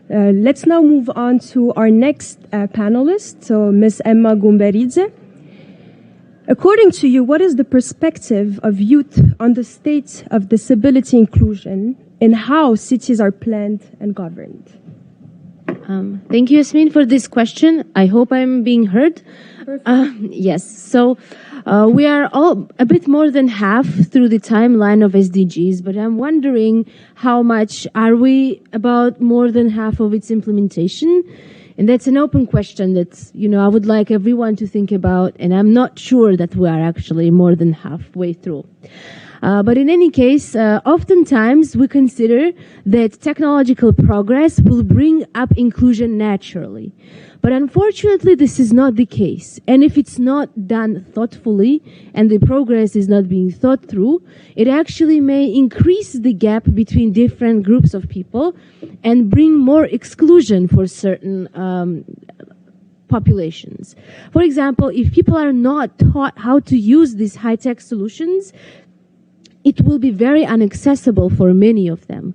Let's now move on to our next panelist, so Ms. Emma Gumberidze. According to you, what is the perspective of youth on the state of disability inclusion and how cities are planned and governed? Thank you, Yasmin, for this question. I hope I'm being heard. Yes. So we are all a bit more than half through the timeline of SDGs, but I'm wondering how much are we about more than half of its implementation? And that's an open question that, I would like everyone to think about, and I'm not sure that we are actually more than halfway through. But in any case, oftentimes we consider that technological progress will bring up inclusion naturally. But unfortunately, this is not the case. And if it's not done thoughtfully and the progress is not being thought through, it actually may increase the gap between different groups of people and bring more exclusion for certain populations. For example, if people are not taught how to use these high-tech solutions, it will be very inaccessible for many of them.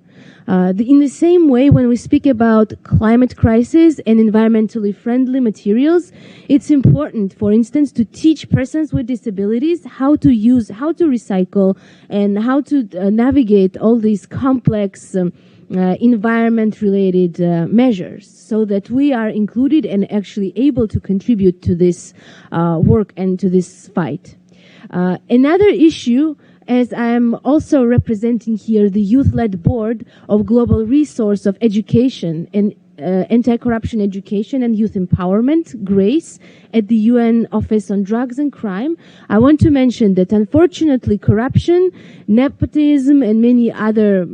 In the same way, when we speak about climate crisis and environmentally friendly materials, it's important, for instance, to teach persons with disabilities how to recycle and how to navigate all these complex environment-related measures so that we are included and actually able to contribute to this work and to this fight. Another issue, as I am also representing here the youth-led board of Global Resource of Education and Anti-Corruption Education and Youth Empowerment, GRACE, at the UN Office on Drugs and Crime, I want to mention that unfortunately corruption, nepotism, and many other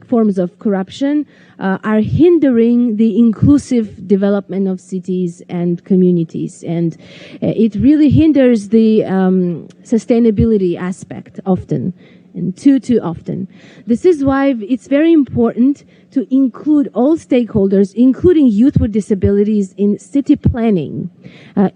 forms of corruption are hindering the inclusive development of cities and communities. And it really hinders the sustainability aspect often. And too often. This is why it's very important to include all stakeholders, including youth with disabilities, in city planning.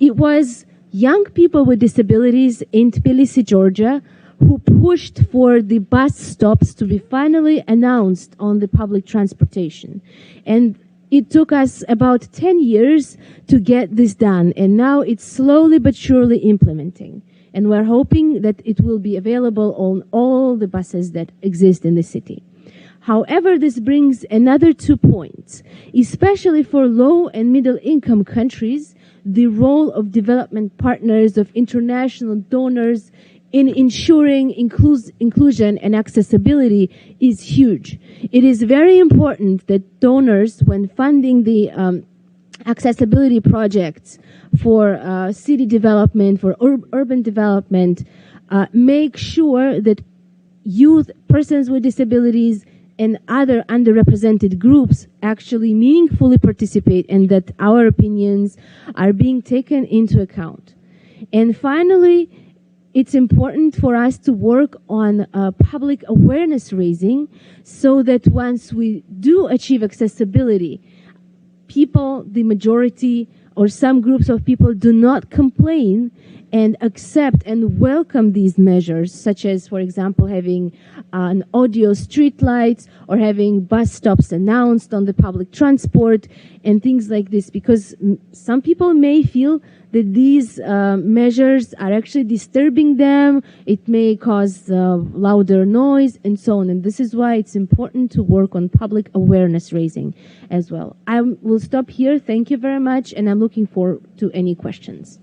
It was young people with disabilities in Tbilisi, Georgia, who pushed for the bus stops to be finally announced on the public transportation. And it took us about 10 years to get this done, and now it's slowly but surely implementing. And we're hoping that it will be available on all the buses that exist in the city. However, this brings another 2 points. Especially for low and middle income countries, the role of development partners, of international donors in ensuring inclusion and accessibility is huge. It is very important that donors, when funding the accessibility projects for city development, for urban development, make sure that youth, persons with disabilities, and other underrepresented groups actually meaningfully participate and that our opinions are being taken into account. And finally, it's important for us to work on public awareness raising so that once we do achieve accessibility, people, the majority, or some groups of people do not complain and accept and welcome these measures, such as, for example, having an audio street lights or having bus stops announced on the public transport and things like this, because some people may feel that these measures are actually disturbing them. It may cause louder noise and so on. And this is why it's important to work on public awareness raising as well. I will stop here. Thank you very much. And I'm looking forward to any questions.